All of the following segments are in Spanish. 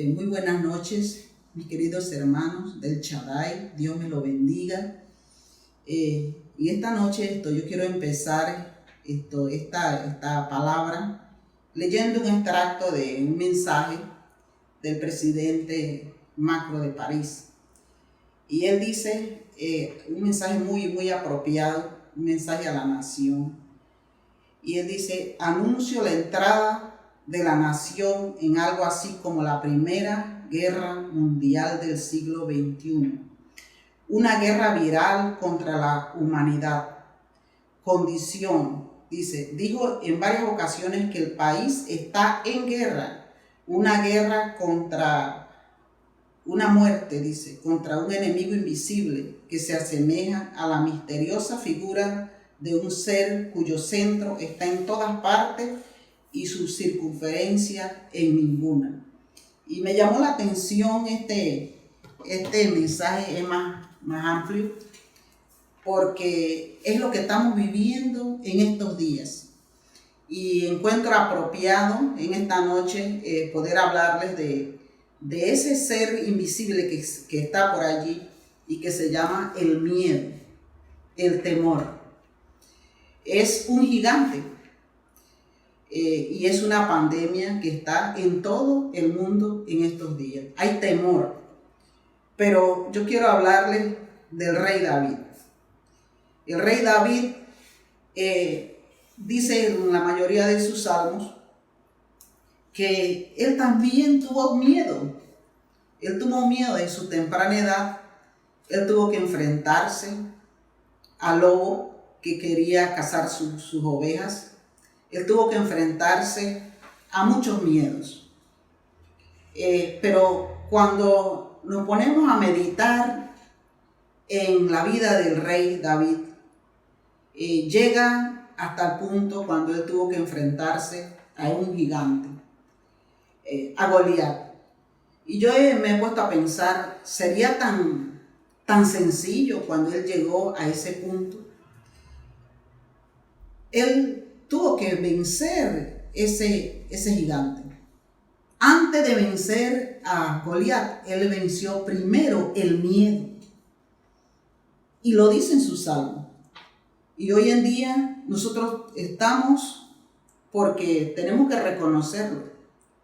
Muy buenas noches, mis queridos hermanos del Shaddai. Dios me lo bendiga. Y esta noche yo quiero empezar esta palabra leyendo un extracto de un mensaje del presidente Macron de París. Y él dice un mensaje muy apropiado, un mensaje a la nación. Y él dice: anuncio la entrada de la nación en algo así como la Primera Guerra Mundial del siglo XXI. Una guerra viral contra la humanidad. Condición, dijo en varias ocasiones que el país está en guerra. Una guerra contra una muerte, contra un enemigo invisible que se asemeja a la misteriosa figura de un ser cuyo centro está en todas partes y su circunferencia en ninguna. Y me llamó la atención este mensaje, es más amplio, porque es lo que estamos viviendo en estos días. Y encuentro apropiado en esta noche poder hablarles de ese ser invisible que está por allí y que se llama el miedo, el temor. Es un gigante. Y es una pandemia que está en todo el mundo en estos días. Hay temor. Pero yo quiero hablarles del rey David. El rey David dice en la mayoría de sus salmos que él también tuvo miedo. Él tuvo miedo en su temprana edad. Él tuvo que enfrentarse al lobo que quería cazar sus ovejas. Él tuvo que enfrentarse a muchos miedos. Pero cuando nos ponemos a meditar en la vida del rey David, llega hasta el punto cuando él tuvo que enfrentarse a un gigante, a Goliat. Y yo me he puesto a pensar, ¿sería tan sencillo cuando él llegó a ese punto? Él tuvo que vencer ese gigante. Antes de vencer a Goliat, él venció primero el miedo. Y lo dice en su salmo. Y hoy en día nosotros estamos, porque tenemos que reconocerlo.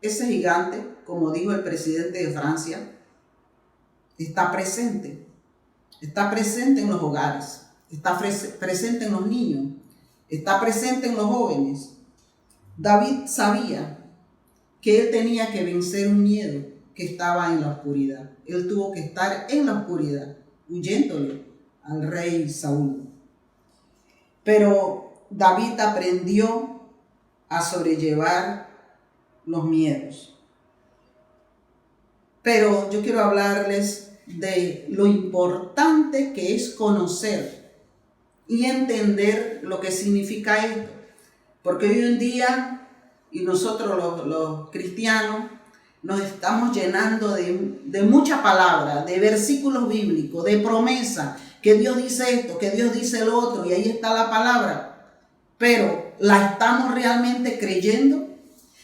Ese gigante, como dijo el presidente de Francia, está presente. Está presente en los hogares. Está presente en los niños. Está presente en los jóvenes. David sabía que él tenía que vencer un miedo que estaba en la oscuridad. Él tuvo que estar en la oscuridad, huyéndole al rey Saúl. Pero David aprendió a sobrellevar los miedos. Pero yo quiero hablarles de lo importante que es conocer y entender lo que significa esto. Porque hoy en día, y nosotros los cristianos, nos estamos llenando de mucha palabra, de versículos bíblicos, de promesas, que Dios dice esto, que Dios dice lo otro, y ahí está la palabra. Pero, ¿la estamos realmente creyendo?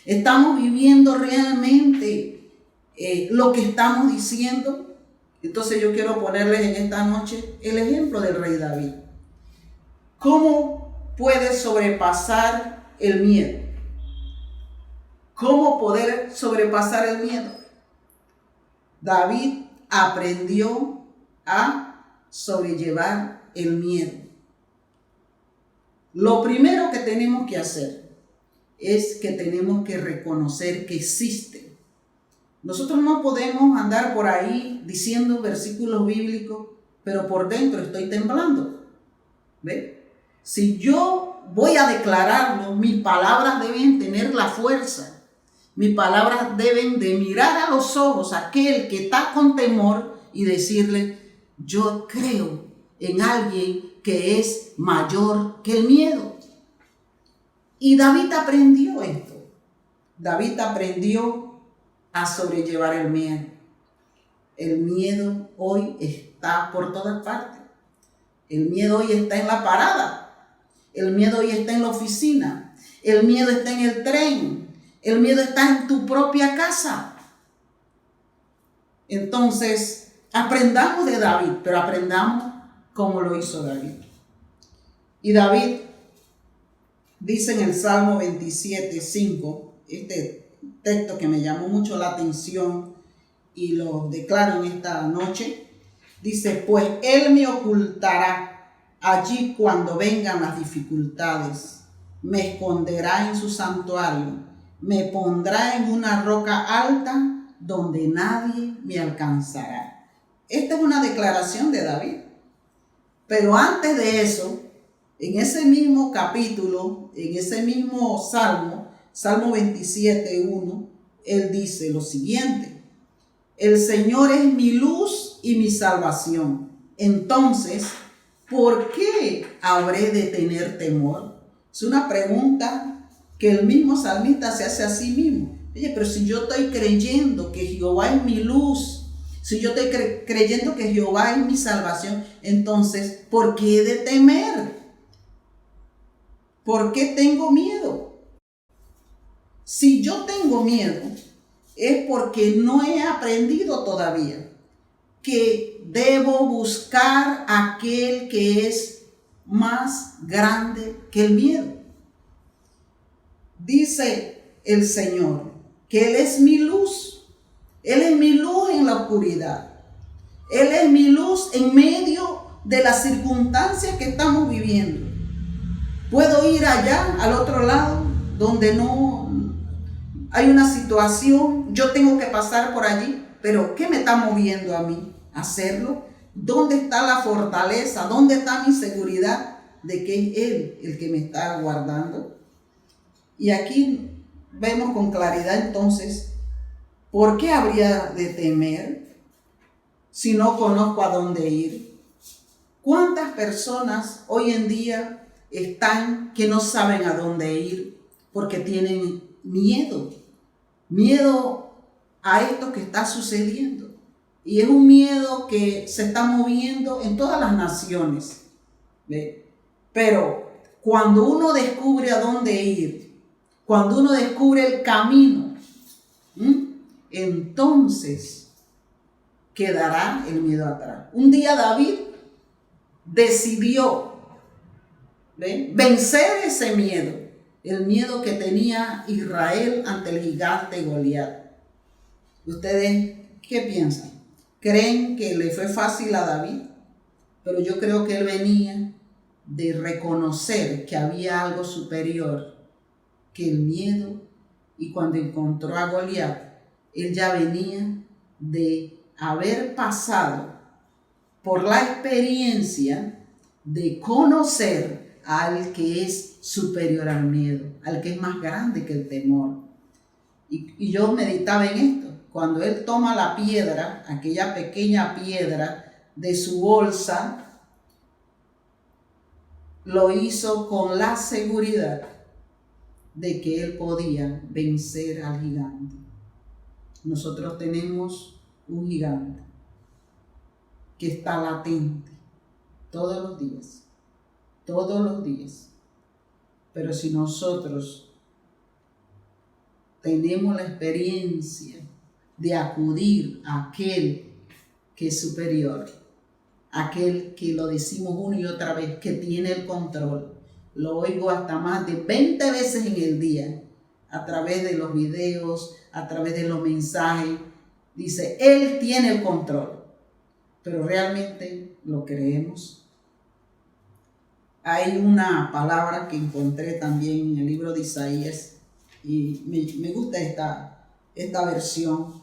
¿Estamos viviendo realmente lo que estamos diciendo? Entonces yo quiero ponerles en esta noche el ejemplo del rey David. ¿Cómo puede sobrepasar el miedo? ¿Cómo poder sobrepasar el miedo? David aprendió a sobrellevar el miedo. Lo primero que tenemos que hacer es que tenemos que reconocer que existe. Nosotros no podemos andar por ahí diciendo versículos bíblicos, pero por dentro estoy temblando. ¿Ve? Si yo voy a declararlo, mis palabras deben tener la fuerza. Mis palabras deben de mirar a los ojos a aquel que está con temor y decirle: yo creo en alguien que es mayor que el miedo. Y David aprendió esto. David aprendió a sobrellevar el miedo. El miedo hoy está por todas partes. El miedo hoy está en la parada. El miedo hoy está en la oficina. El miedo está en el tren. El miedo está en tu propia casa. Entonces, aprendamos de David, pero aprendamos como lo hizo David. Y David dice en el Salmo 27:5, este texto que me llamó mucho la atención y lo declaro en esta noche, dice: pues Él me ocultará allí cuando vengan las dificultades, me esconderá en su santuario, me pondrá en una roca alta donde nadie me alcanzará. Esta es una declaración de David. Pero antes de eso, en ese mismo capítulo, en ese mismo Salmo 27:1, él dice lo siguiente: el Señor es mi luz y mi salvación. Entonces, ¿por qué habré de tener temor? Es una pregunta que el mismo salmista se hace a sí mismo. Oye, pero si yo estoy creyendo que Jehová es mi luz, si yo estoy creyendo que Jehová es mi salvación, entonces, ¿por qué he de temer? ¿Por qué tengo miedo? Si yo tengo miedo, es porque no he aprendido todavía que debo buscar aquel que es más grande que el miedo. Dice el Señor que Él es mi luz. Él es mi luz en la oscuridad. Él es mi luz en medio de las circunstancias que estamos viviendo. Puedo ir allá, al otro lado, donde no hay una situación, yo tengo que pasar por allí, pero ¿qué me está moviendo a mí a hacerlo? ¿Dónde está la fortaleza? ¿Dónde está mi seguridad de que es Él el que me está guardando? Y aquí vemos con claridad entonces, ¿por qué habría de temer si no conozco a dónde ir? ¿Cuántas personas hoy en día están que no saben a dónde ir porque tienen miedo? Miedo a esto que está sucediendo. Y es un miedo que se está moviendo en todas las naciones. ¿Ve? Pero cuando uno descubre a dónde ir, cuando uno descubre el camino, entonces quedará el miedo atrás. Un día David decidió vencer ese miedo, el miedo que tenía Israel ante el gigante Goliat. ¿Ustedes qué piensan? ¿Creen que le fue fácil a David? Pero yo creo que él venía de reconocer que había algo superior que el miedo, y cuando encontró a Goliat, él ya venía de haber pasado por la experiencia de conocer al que es superior al miedo, al que es más grande que el temor. Y yo meditaba en esto. Cuando él toma la piedra, aquella pequeña piedra de su bolsa, lo hizo con la seguridad de que él podía vencer al gigante. Nosotros tenemos un gigante que está latente todos los días. Pero si nosotros tenemos la experiencia de acudir a aquel que es superior, aquel que lo decimos una y otra vez, que tiene el control, lo oigo hasta más de 20 veces en el día, a través de los videos, a través de los mensajes, dice, Él tiene el control, pero realmente lo creemos. Hay una palabra que encontré también en el libro de Isaías y me gusta esta versión.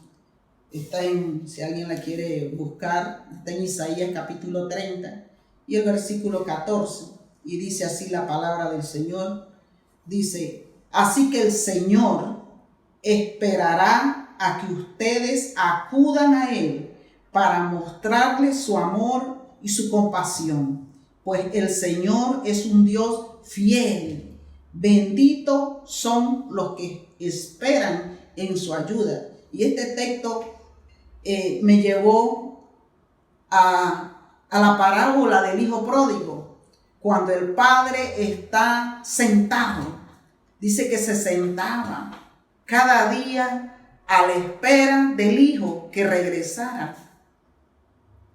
Está si alguien la quiere buscar, está en Isaías capítulo 30 y el versículo 14. Y dice así la palabra del Señor. Dice, así que el Señor esperará a que ustedes acudan a Él para mostrarles su amor y su compasión. Pues el Señor es un Dios fiel. Benditos son los que esperan en su ayuda. Y este texto me llevó a la parábola del hijo pródigo. Cuando el padre está sentado, dice que se sentaba cada día a la espera del hijo que regresara.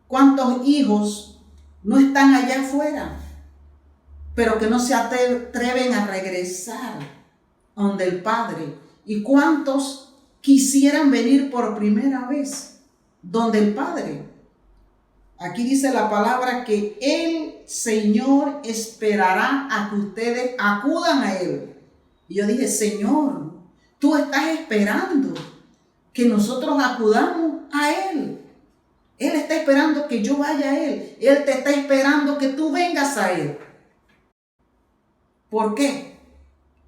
¿Cuántos hijos no están allá afuera, pero que no se atreven a regresar donde el Padre? ¿Y cuántos quisieran venir por primera vez donde el Padre? Aquí dice la palabra que el Señor esperará a que ustedes acudan a Él. Y yo dije, Señor, tú estás esperando que nosotros acudamos a Él. Él está esperando que yo vaya a Él. Él te está esperando que tú vengas a Él. ¿Por qué?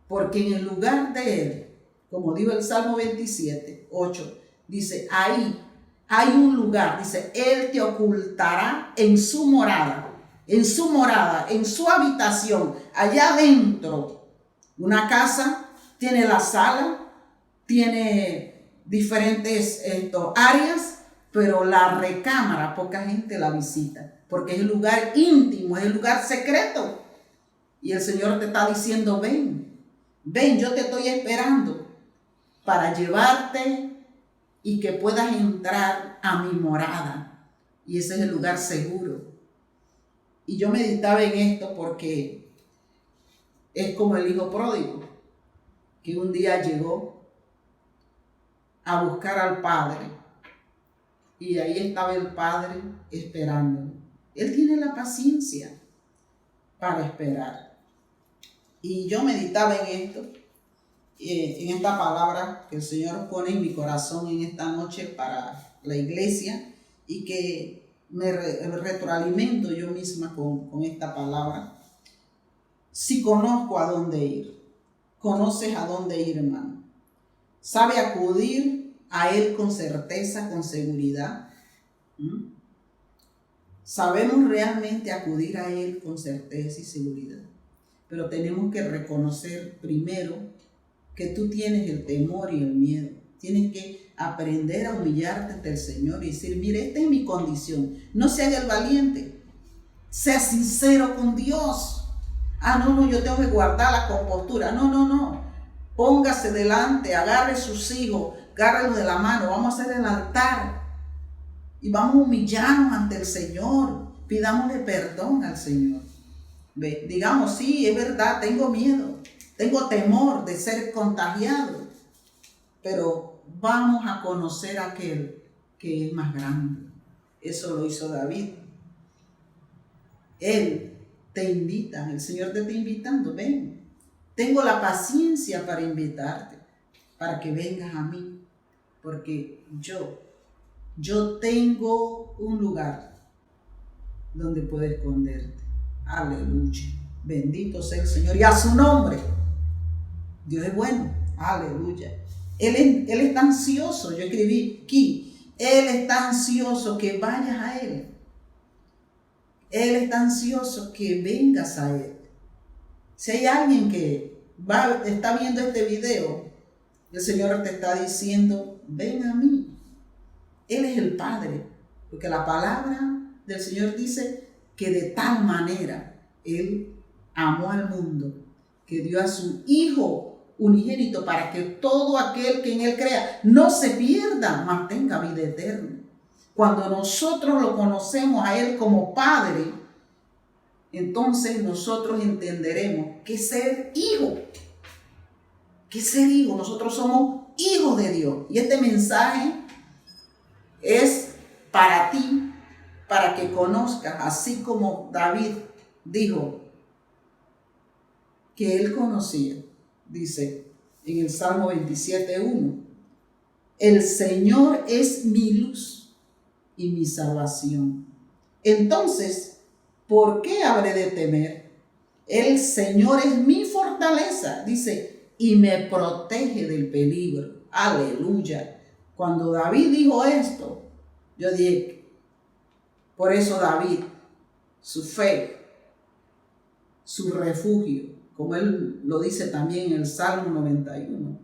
Porque en el lugar de Él, como dijo el Salmo 27, 8, dice, ahí hay un lugar, dice, Él te ocultará en su morada, en su habitación, allá adentro. Una casa tiene la sala, tiene diferentes áreas, pero la recámara poca gente la visita, porque es el lugar íntimo, es el lugar secreto. Y el Señor te está diciendo, ven, yo te estoy esperando para llevarte y que puedas entrar a mi morada. Y ese es el lugar seguro. Y yo meditaba en esto porque es como el hijo pródigo, que un día llegó a buscar al padre. Y ahí estaba el padre esperándolo. Él tiene la paciencia para esperar. Y yo meditaba en esto, en esta palabra que el Señor pone en mi corazón en esta noche para la iglesia, y que me retroalimento yo misma con esta palabra. Si conozco a dónde ir, conoces a dónde ir, hermano. Sabe acudir a Él con certeza, con seguridad. Sabemos realmente acudir a Él con certeza y seguridad. Pero tenemos que reconocer primero que tú tienes el temor y el miedo. Tienes que aprender a humillarte ante el Señor y decir, mire, esta es mi condición. No se haga el valiente. Sea sincero con Dios. No, yo tengo que guardar la compostura. No. Póngase delante, agarre sus hijos, agárrelos de la mano. Vamos a hacer el altar y vamos a humillarnos ante el Señor. Pidámosle perdón al Señor. Digamos, sí, es verdad, tengo miedo, tengo temor de ser contagiado, pero vamos a conocer a aquel que es más grande. Eso lo hizo David. Él te invita, el Señor te está invitando, ven. Tengo la paciencia para invitarte, para que vengas a mí, porque yo tengo un lugar donde puedes esconderte. Aleluya. Bendito sea el Señor y a su nombre. Dios es bueno. Aleluya. Él está ansioso. Yo escribí aquí. Él está ansioso que vayas a Él. Él está ansioso que vengas a Él. Si hay alguien que está viendo este video, el Señor te está diciendo, ven a mí. Él es el Padre. Porque la palabra del Señor dice que de tal manera Él amó al mundo, que dio a su Hijo unigénito para que todo aquel que en Él crea no se pierda, mas tenga vida eterna. Cuando nosotros lo conocemos a Él como Padre, entonces nosotros entenderemos que ser hijo, nosotros somos hijos de Dios. Y este mensaje es para ti, para que conozcas, así como David dijo que él conocía, dice en el Salmo 27:1, el Señor es mi luz y mi salvación. Entonces, ¿por qué habré de temer? El Señor es mi fortaleza, dice, y me protege del peligro. Aleluya. Cuando David dijo esto, yo dije, por eso David, su fe, su refugio, como él lo dice también en el Salmo 91,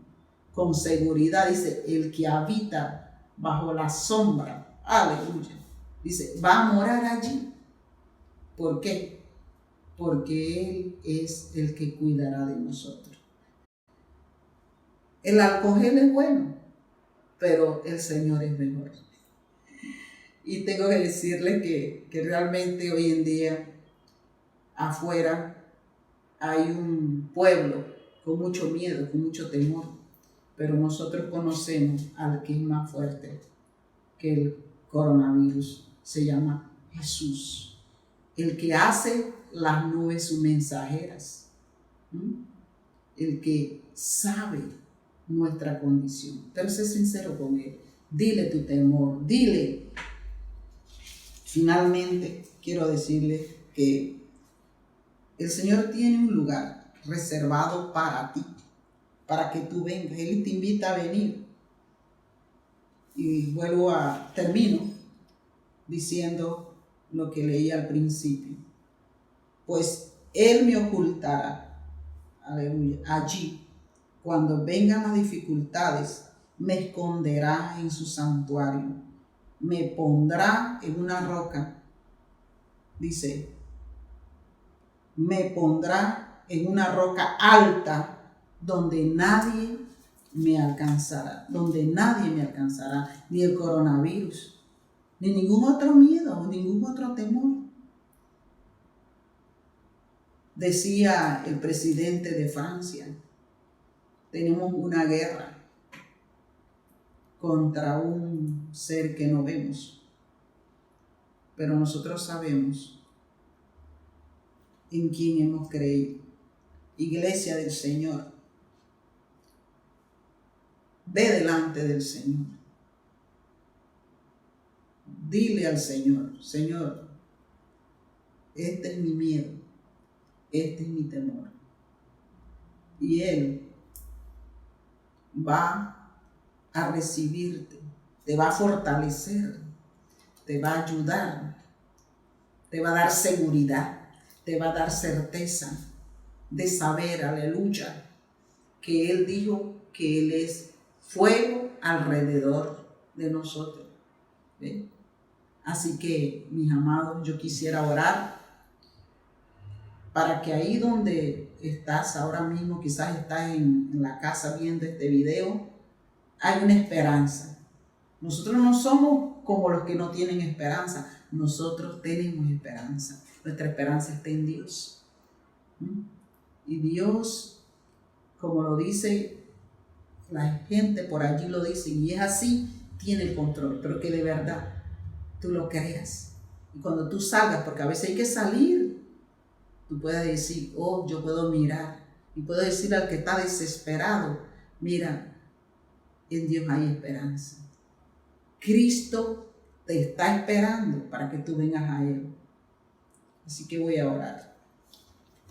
con seguridad dice, el que habita bajo la sombra, aleluya, dice, va a morar allí. ¿Por qué? Porque Él es el que cuidará de nosotros. El alcohol es bueno, pero el Señor es mejor. Y tengo que decirles que realmente hoy en día afuera hay un pueblo con mucho miedo, con mucho temor, pero nosotros conocemos al que es más fuerte que el coronavirus. Se llama Jesús, el que hace las nubes sus mensajeras, el que sabe nuestra condición. Pero sé sincero con Él, dile tu temor, dile. Finalmente, quiero decirle que el Señor tiene un lugar reservado para ti, para que tú vengas. Él te invita a venir. Y termino diciendo lo que leí al principio. Pues Él me ocultará, aleluya, allí, cuando vengan las dificultades, me esconderá en su santuario, me pondrá en una roca, dice, me pondrá en una roca alta donde nadie me alcanzará, ni el coronavirus, ni ningún otro miedo, ningún otro temor. Decía el presidente de Francia, tenemos una guerra contra un ser que no vemos, pero nosotros sabemos en quién hemos creído. Iglesia del Señor, ve delante del Señor. Dile al Señor, Señor, este es mi miedo, este es mi temor. Y Él va a recibirte, te va a fortalecer, te va a ayudar, te va a dar seguridad, te va a dar certeza de saber, aleluya, que Él dijo que Él es fuego alrededor de nosotros. ¿Ven? Así que, mis amados, yo quisiera orar para que ahí donde estás ahora mismo, quizás estás en la casa viendo este video, hay una esperanza. Nosotros no somos como los que no tienen esperanza, nosotros tenemos esperanza. Nuestra esperanza está en Dios. Y Dios, como lo dice la gente por allí, lo dice, y es así, tiene el control, pero que de verdad tú lo creas. Y cuando tú salgas, porque a veces hay que salir, tú puedes decir, oh, yo puedo mirar, y puedo decir al que está desesperado, mira, en Dios hay esperanza. Cristo te está esperando para que tú vengas a Él. Así que voy a orar.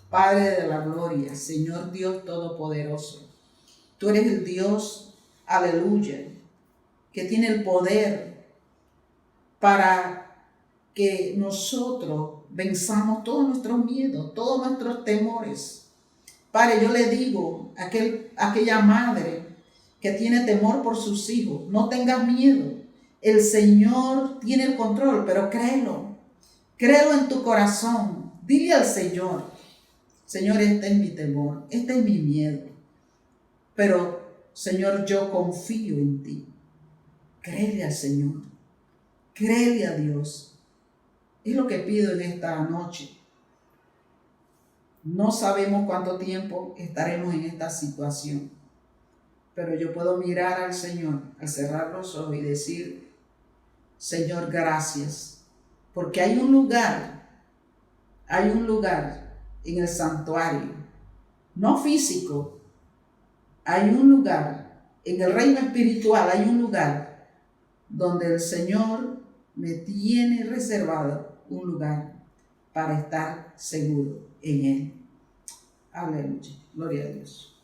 Padre de la gloria, Señor Dios Todopoderoso, tú eres el Dios, aleluya, que tiene el poder para que nosotros venzamos todos nuestros miedos, todos nuestros temores. Padre, yo le digo a aquella madre que tiene temor por sus hijos, no tengas miedo. El Señor tiene el control, pero créelo en tu corazón. Dile al Señor, Señor, este es mi temor, este es mi miedo, pero Señor, yo confío en ti. Créele al Señor, créele a Dios. Es lo que pido en esta noche. No sabemos cuánto tiempo estaremos en esta situación, pero yo puedo mirar al Señor al cerrar los ojos y decir, Señor, gracias, porque hay un lugar en el santuario, no físico, hay un lugar, en el reino espiritual hay un lugar donde el Señor me tiene reservado un lugar para estar seguro en Él. Aleluya, gloria a Dios.